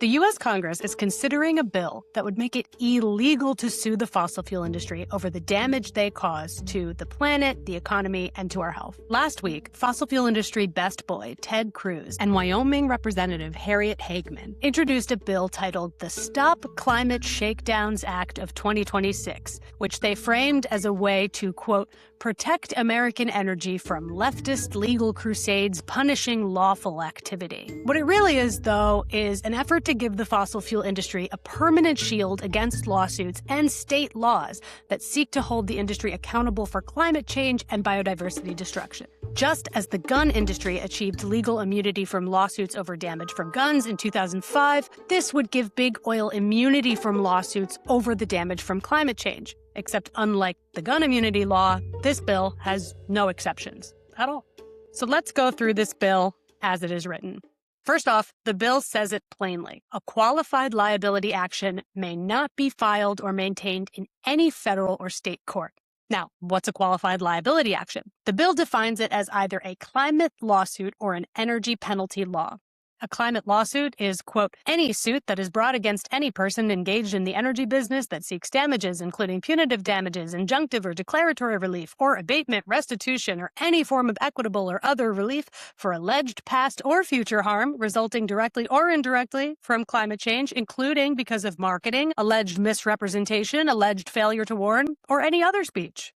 The U.S. Congress is considering a bill that would make it illegal to sue the fossil fuel industry over the damage they cause to the planet, the economy, and to our health. Last week, fossil fuel industry best boy Ted Cruz and Wyoming Representative Harriet Hageman introduced a bill titled the Stop Climate Shakedowns Act of 2026, which they framed as a way to, quote, protect American energy from leftist legal crusades punishing lawful activity. What it really is, though, is an effort to give the fossil fuel industry a permanent shield against lawsuits and state laws that seek to hold the industry accountable for climate change and biodiversity destruction. Just as the gun industry achieved legal immunity from lawsuits over damage from guns in 2005, this would give big oil immunity from lawsuits over the damage from climate change. Except unlike the gun immunity law, this bill has no exceptions at all. So let's go through this bill as it is written. First off, the bill says it plainly. A qualified liability action may not be filed or maintained in any federal or state court. Now, what's a qualified liability action? The bill defines it as either a climate lawsuit or an energy penalty law. A climate lawsuit is, quote, any suit that is brought against any person engaged in the energy business that seeks damages, including punitive damages, injunctive or declaratory relief, or abatement, restitution, or any form of equitable or other relief for alleged past or future harm resulting directly or indirectly from climate change, including because of marketing, alleged misrepresentation, alleged failure to warn, or any other speech.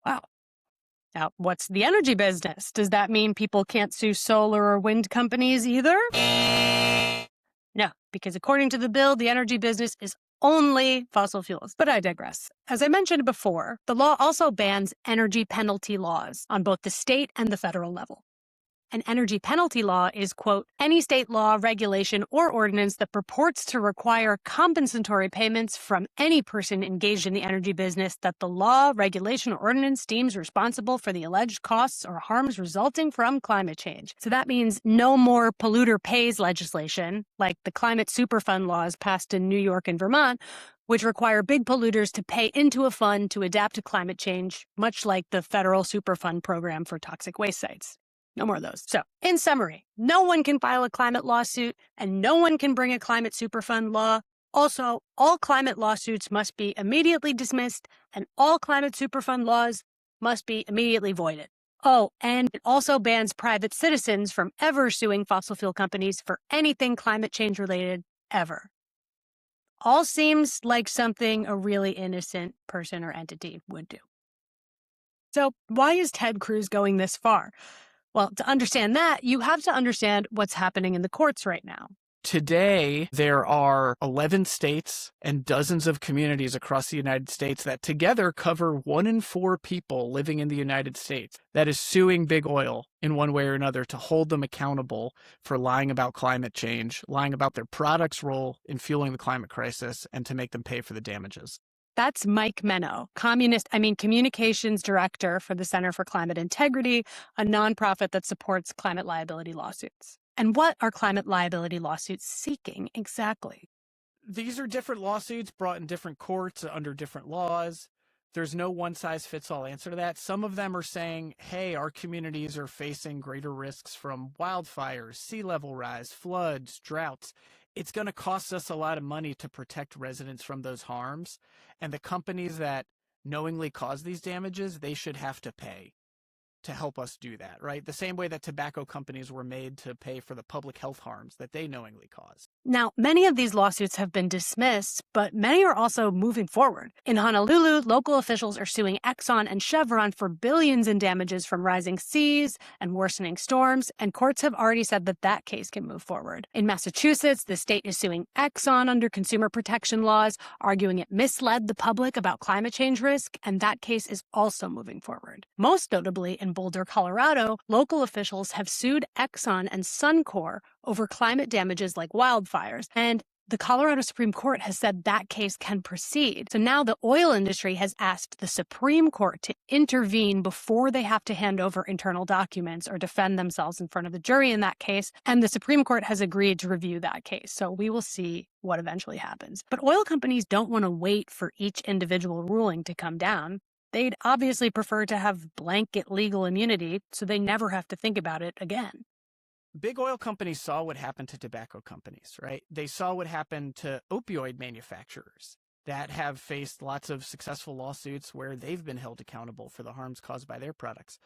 Wow. Now, what's the energy business? Does that mean people can't sue solar or wind companies either? No, because according to the bill, the energy business is only fossil fuels. But I digress. As I mentioned before, the law also bans energy penalty laws on both the state and the federal level. An energy penalty law is, quote, any state law, regulation, or ordinance that purports to require compensatory payments from any person engaged in the energy business that the law, regulation, or ordinance deems responsible for the alleged costs or harms resulting from climate change. So that means no more polluter pays legislation, like the climate superfund laws passed in New York and Vermont, which require big polluters to pay into a fund to adapt to climate change, much like the federal superfund program for toxic waste sites. No more of those. So, in summary, no one can file a climate lawsuit and no one can bring a climate superfund law. Also, all climate lawsuits must be immediately dismissed and all climate superfund laws must be immediately voided. Oh, and it also bans private citizens from ever suing fossil fuel companies for anything climate change related ever. All seems like something a really innocent person or entity would do. So, why is Ted Cruz going this far? Well, to understand that, you have to understand what's happening in the courts right now. Today, there are 11 states and dozens of communities across the United States that together cover 1 in 4 people living in the United States that is suing big oil in one way or another to hold them accountable for lying about climate change, lying about their products' role in fueling the climate crisis, and to make them pay for the damages. That's Mike Menno, communications director for the Center for Climate Integrity, a nonprofit that supports climate liability lawsuits. And what are climate liability lawsuits seeking exactly? These are different lawsuits brought in different courts under different laws. There's no one-size-fits-all answer to that. Some of them are saying, hey, our communities are facing greater risks from wildfires, sea level rise, floods, droughts. It's going to cost us a lot of money to protect residents from those harms. And the companies that knowingly cause these damages, they should have to pay to help us do that, right? The same way that tobacco companies were made to pay for the public health harms that they knowingly caused. Now, many of these lawsuits have been dismissed, but many are also moving forward. In Honolulu, local officials are suing Exxon and Chevron for billions in damages from rising seas and worsening storms, and courts have already said that that case can move forward. In Massachusetts, the state is suing Exxon under consumer protection laws, arguing it misled the public about climate change risk, and that case is also moving forward. Most notably, in Boulder, Colorado, local officials have sued Exxon and Suncor over climate damages like wildfires, and the Colorado Supreme Court has said that case can proceed. So now the oil industry has asked the Supreme Court to intervene before they have to hand over internal documents or defend themselves in front of the jury in that case, and the Supreme Court has agreed to review that case. So we will see what eventually happens. But oil companies don't want to wait for each individual ruling to come down. They'd obviously prefer to have blanket legal immunity so they never have to think about it again. big oil companies saw what happened to tobacco companies, right? They saw what happened to opioid manufacturers that have faced lots of successful lawsuits where they've been held accountable for the harms caused by their products.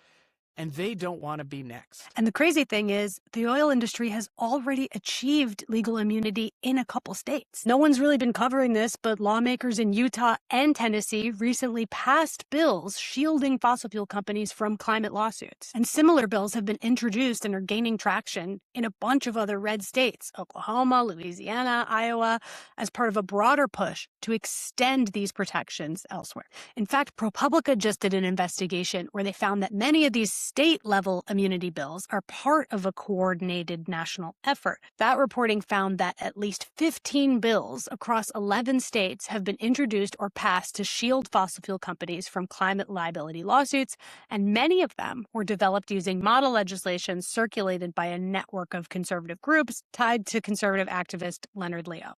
And they don't want to be next. And the crazy thing is, the oil industry has already achieved legal immunity in a couple states. No one's really been covering this, but lawmakers in Utah and Tennessee recently passed bills shielding fossil fuel companies from climate lawsuits. And similar bills have been introduced and are gaining traction in a bunch of other red states, Oklahoma, Louisiana, Iowa, as part of a broader push to extend these protections elsewhere. In fact, ProPublica just did an investigation where they found that many of these state-level immunity bills are part of a coordinated national effort. That reporting found that at least 15 bills across 11 states have been introduced or passed to shield fossil fuel companies from climate liability lawsuits, and many of them were developed using model legislation circulated by a network of conservative groups tied to conservative activist Leonard Leo.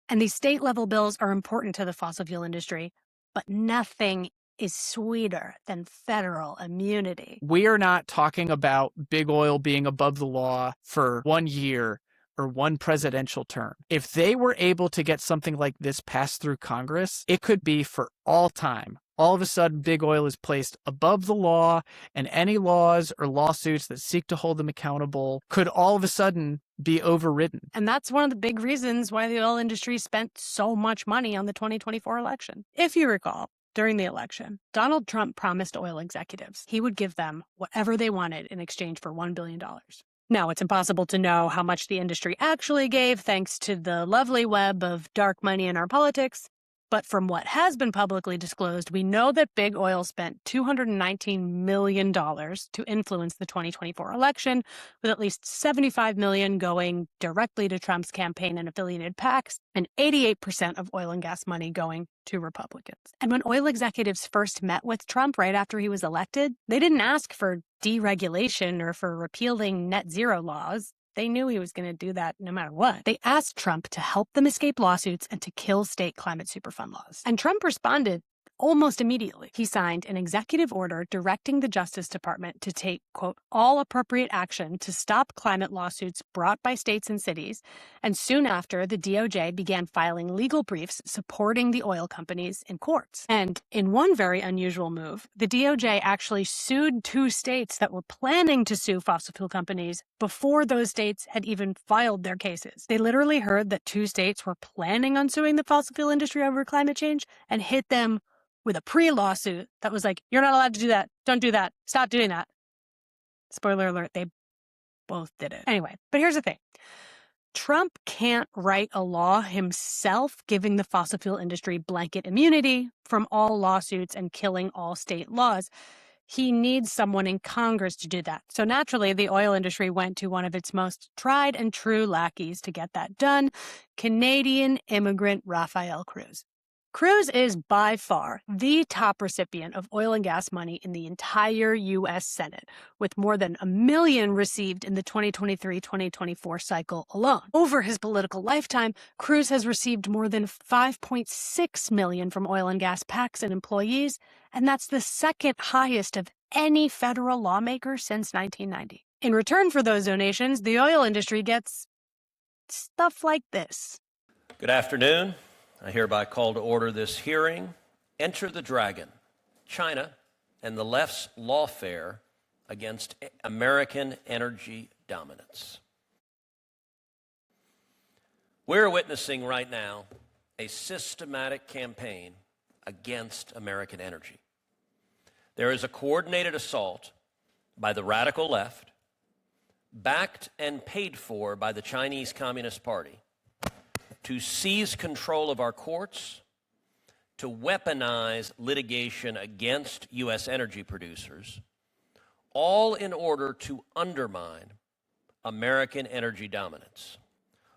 And these state-level bills are important to the fossil fuel industry, but nothing is sweeter than federal immunity. We are not talking about big oil being above the law for 1 year or one presidential term. If they were able to get something like this passed through Congress, it could be for all time. All of a sudden, big oil is placed above the law, and any laws or lawsuits that seek to hold them accountable could all of a sudden be overridden. And that's one of the big reasons why the oil industry spent so much money on the 2024 election. If you recall, during the election, Donald Trump promised oil executives he would give them whatever they wanted in exchange for $1 billion. Now, it's impossible to know how much the industry actually gave thanks to the lovely web of dark money in our politics. But from what has been publicly disclosed, we know that big oil spent $219 million to influence the 2024 election, with at least $75 million going directly to Trump's campaign and affiliated PACs, and 88% of oil and gas money going to Republicans. And when oil executives first met with Trump right after he was elected, they didn't ask for deregulation or for repealing net zero laws. They knew he was going to do that no matter what. They asked Trump to help them escape lawsuits and to kill state climate superfund laws. And Trump responded almost immediately. He signed an executive order directing the Justice Department to take, quote, all appropriate action to stop climate lawsuits brought by states and cities. And soon after, the DOJ began filing legal briefs supporting the oil companies in courts. And in one very unusual move, the DOJ actually sued 2 states that were planning to sue fossil fuel companies before those states had even filed their cases. They literally heard that 2 states were planning on suing the fossil fuel industry over climate change and hit them with a pre-lawsuit that was like, you're not allowed to do that. Don't do that. Stop doing that. Spoiler alert, they both did it. Anyway, but here's the thing. Trump can't write a law himself giving the fossil fuel industry blanket immunity from all lawsuits and killing all state laws. He needs someone in Congress to do that. So naturally, the oil industry went to one of its most tried and true lackeys to get that done, Canadian immigrant Rafael Cruz. Cruz is by far the top recipient of oil and gas money in the entire U.S. Senate, with more than $1 million received in the 2023-2024 cycle alone. Over his political lifetime, Cruz has received more than $5.6 million from oil and gas PACs and employees, and that's the second highest of any federal lawmaker since 1990. In return for those donations, the oil industry gets stuff like this. Good afternoon. I hereby call to order this hearing. Enter the Dragon, China, and the left's lawfare against American energy dominance. We're witnessing right now a systematic campaign against American energy. There is a coordinated assault by the radical left, backed and paid for by the Chinese Communist Party, to seize control of our courts, to weaponize litigation against U.S. energy producers, all in order to undermine American energy dominance.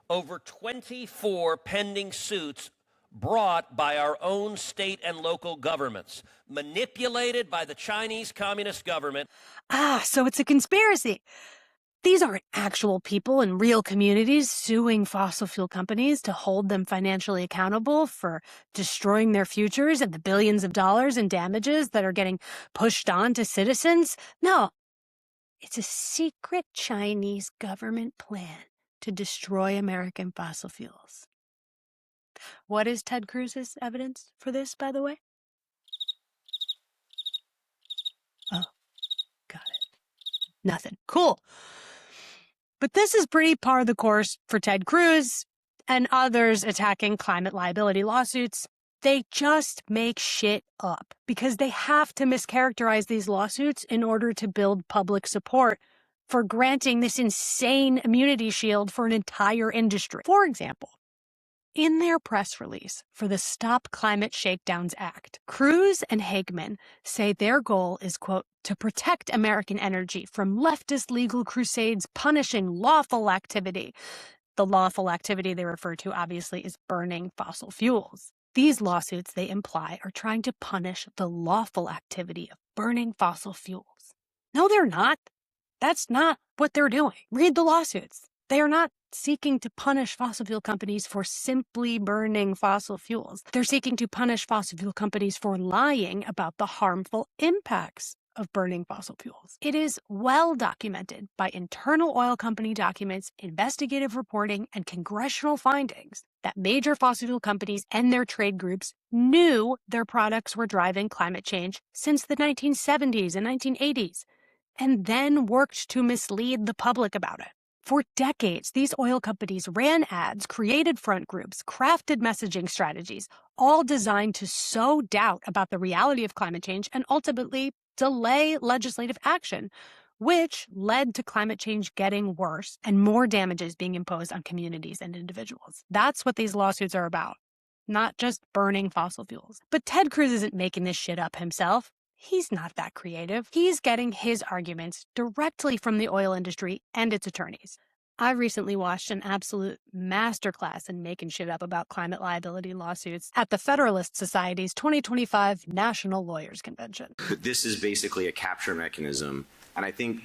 Over 24 pending suits brought by our own state and local governments, manipulated by the Chinese Communist government. So it's a conspiracy. These aren't actual people in real communities suing fossil fuel companies to hold them financially accountable for destroying their futures and the billions of dollars in damages that are getting pushed on to citizens. No, It's a secret Chinese government plan to destroy American fossil fuels. What is Ted Cruz's evidence for this, by the way? Oh, got it. Nothing. Cool. But this is pretty par the course for Ted Cruz and others attacking climate liability lawsuits. They just make shit up because they have to mischaracterize these lawsuits in order to build public support for granting this insane immunity shield for an entire industry. For example, in their press release for the Stop Climate Shakedowns Act, Cruz and Hageman say their goal is, quote, to protect American energy from leftist legal crusades punishing lawful activity. The lawful activity they refer to, obviously, is burning fossil fuels. These lawsuits, they imply, are trying to punish the lawful activity of burning fossil fuels. No, they're not. That's not what they're doing. Read the lawsuits. They are not seeking to punish fossil fuel companies for simply burning fossil fuels. They're seeking to punish fossil fuel companies for lying about the harmful impacts of burning fossil fuels. It is well documented by internal oil company documents, investigative reporting, and congressional findings that major fossil fuel companies and their trade groups knew their products were driving climate change since the 1970s and 1980s, and then worked to mislead the public about it. For decades, these oil companies ran ads, created front groups, crafted messaging strategies, all designed to sow doubt about the reality of climate change and ultimately delay legislative action, which led to climate change getting worse and more damages being imposed on communities and individuals. That's what these lawsuits are about, not just burning fossil fuels. But Ted Cruz isn't making this shit up himself. He's not that creative. He's getting his arguments directly from the oil industry and its attorneys. I recently watched an absolute masterclass in making shit up about climate liability lawsuits at the Federalist Society's 2025 National Lawyers Convention. This is basically a capture mechanism. And I think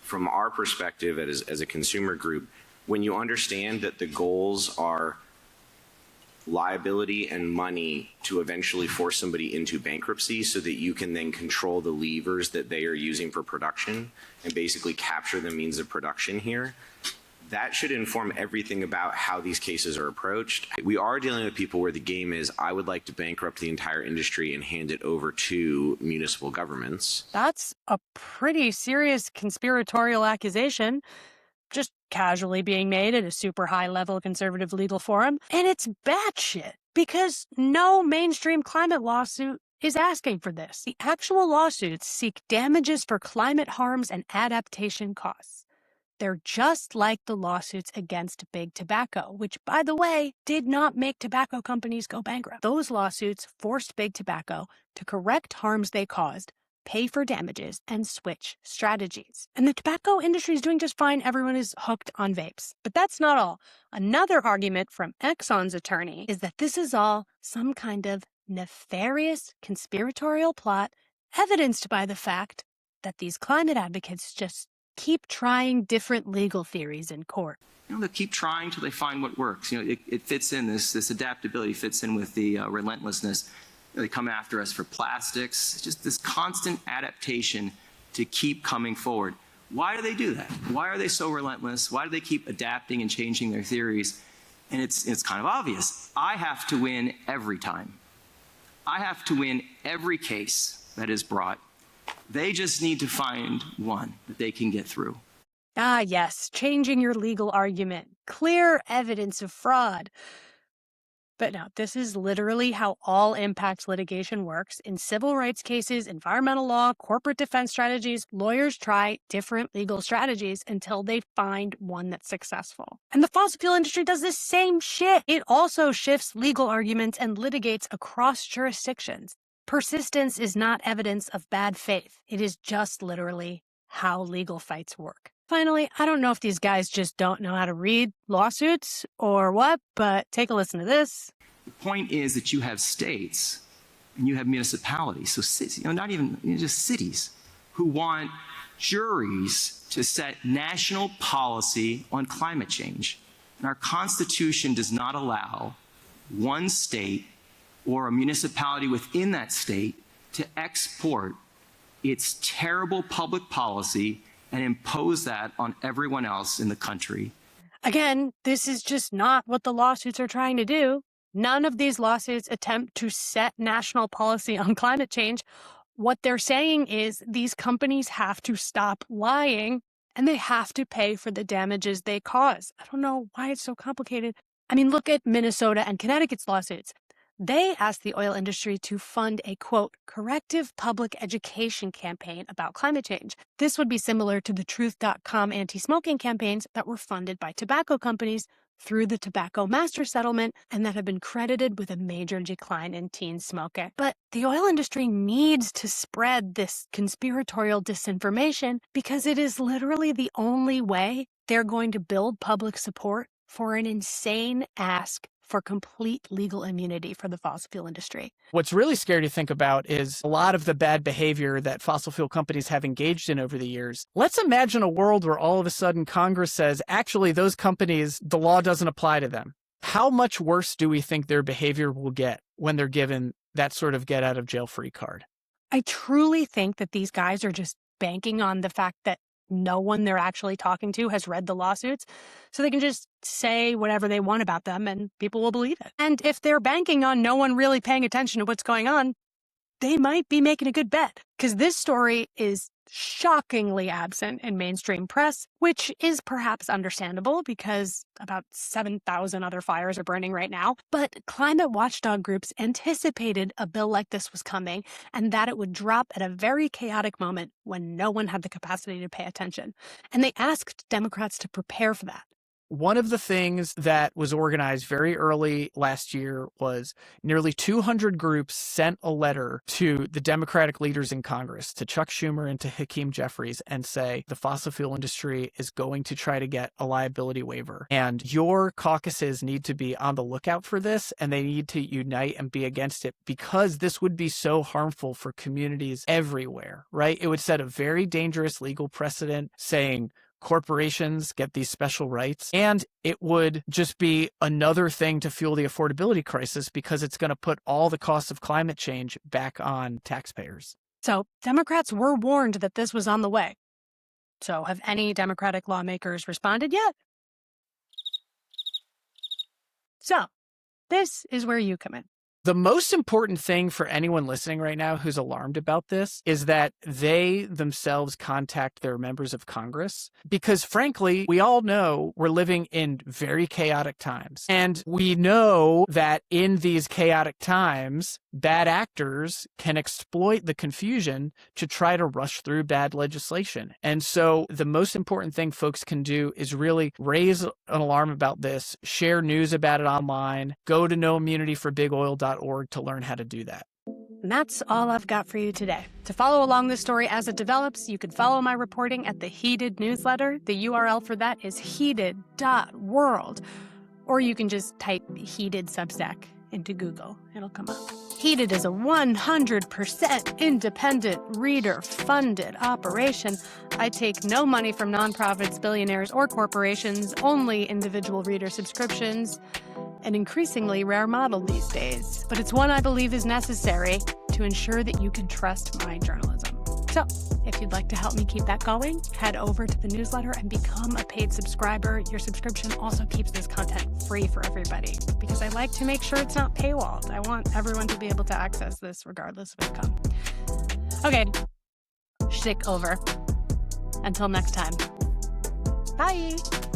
from our perspective as a consumer group, when you understand that the goals are liability and money to eventually force somebody into bankruptcy so that you can then control the levers that they are using for production and basically capture the means of production here, that should inform everything about how these cases are approached. We are dealing with people where the game is, I would like to bankrupt the entire industry and hand it over to municipal governments. That's a pretty serious conspiratorial accusation, just casually being made at a super high-level conservative legal forum. And it's batshit because no mainstream climate lawsuit is asking for this. The actual lawsuits seek damages for climate harms and adaptation costs. They're just like the lawsuits against Big Tobacco, which, by the way, did not make tobacco companies go bankrupt. Those lawsuits forced Big Tobacco to correct harms they caused, pay for damages, and switch strategies. And the tobacco industry is doing just fine. Everyone is hooked on vapes. But that's not all. Another argument from Exxon's attorney is that this is all some kind of nefarious conspiratorial plot evidenced by the fact that these climate advocates just keep trying different legal theories in court. They keep trying till they find what works. It fits in, this adaptability fits in with the relentlessness. They come after us for plastics. It's just this constant adaptation to keep coming forward. Why do they do that? Why are they so relentless? Why do they keep adapting and changing their theories? And it's kind of obvious. I have to win every time. I have to win every case that is brought. They just need to find one that they can get through. Ah, yes, changing your legal argument. Clear evidence of fraud. But no, this is literally how all impacts litigation works. In civil rights cases, environmental law, corporate defense strategies, lawyers try different legal strategies until they find one that's successful. And the fossil fuel industry does the same shit. It also shifts legal arguments and litigates across jurisdictions. Persistence is not evidence of bad faith. It is just literally how legal fights work. Finally, I don't know if these guys just don't know how to read lawsuits or what, but take a listen to this. The point is that you have states and you have municipalities, so cities, not even just cities, who want juries to set national policy on climate change. And our Constitution does not allow one state or a municipality within that state to export its terrible public policy and impose that on everyone else in the country. Again, this is just not what the lawsuits are trying to do. None of these lawsuits attempt to set national policy on climate change. What they're saying is these companies have to stop lying and they have to pay for the damages they cause. I don't know why it's so complicated. I mean, look at Minnesota and Connecticut's lawsuits. They asked the oil industry to fund a, quote, corrective public education campaign about climate change. This would be similar to the Truth.com anti-smoking campaigns that were funded by tobacco companies through the Tobacco Master Settlement and that have been credited with a major decline in teen smoking. But the oil industry needs to spread this conspiratorial disinformation because it is literally the only way they're going to build public support for an insane ask for complete legal immunity for the fossil fuel industry. What's really scary to think about is a lot of the bad behavior that fossil fuel companies have engaged in over the years. Let's imagine a world where all of a sudden Congress says, actually, those companies, the law doesn't apply to them. How much worse do we think their behavior will get when they're given that sort of get out of jail free card? I truly think that these guys are just banking on the fact that no one they're actually talking to has read the lawsuits, so they can just say whatever they want about them and people will believe it. And if they're banking on no one really paying attention to what's going on, they might be making a good bet, because this story is shockingly absent in mainstream press, which is perhaps understandable because about 7,000 other fires are burning right now. But climate watchdog groups anticipated a bill like this was coming and that it would drop at a very chaotic moment when no one had the capacity to pay attention. And they asked Democrats to prepare for that. One of the things that was organized very early last year was nearly 200 groups sent a letter to the Democratic leaders in Congress, to Chuck Schumer and to Hakeem Jeffries, and say the fossil fuel industry is going to try to get a liability waiver. And your caucuses need to be on the lookout for this, and they need to unite and be against it, because this would be so harmful for communities everywhere, right? It would set a very dangerous legal precedent saying, corporations get these special rights, and it would just be another thing to fuel the affordability crisis because it's going to put all the costs of climate change back on taxpayers. So Democrats were warned that this was on the way. So have any Democratic lawmakers responded yet? So this is where you come in. The most important thing for anyone listening right now who's alarmed about this is that they themselves contact their members of Congress, because frankly, we all know we're living in very chaotic times. And we know that in these chaotic times, bad actors can exploit the confusion to try to rush through bad legislation. And so the most important thing folks can do is really raise an alarm about this, share news about it online, go to noimmunityforbigoil.org to learn how to do that. And that's all I've got for you today. To follow along this story as it develops, you can follow my reporting at the Heated newsletter. The URL for that is heated.world. Or you can just type Heated Substack into Google. It'll come up. Heated is a 100% independent, reader-funded operation. I take no money from nonprofits, billionaires, or corporations, only individual reader subscriptions. An increasingly rare model these days, but it's one I believe is necessary to ensure that you can trust my journalism. So, if you'd like to help me keep that going, head over to the newsletter and become a paid subscriber. Your subscription also keeps this content free for everybody, because I like to make sure it's not paywalled. I want everyone to be able to access this regardless of income. Okay, shtick over. Until next time. Bye!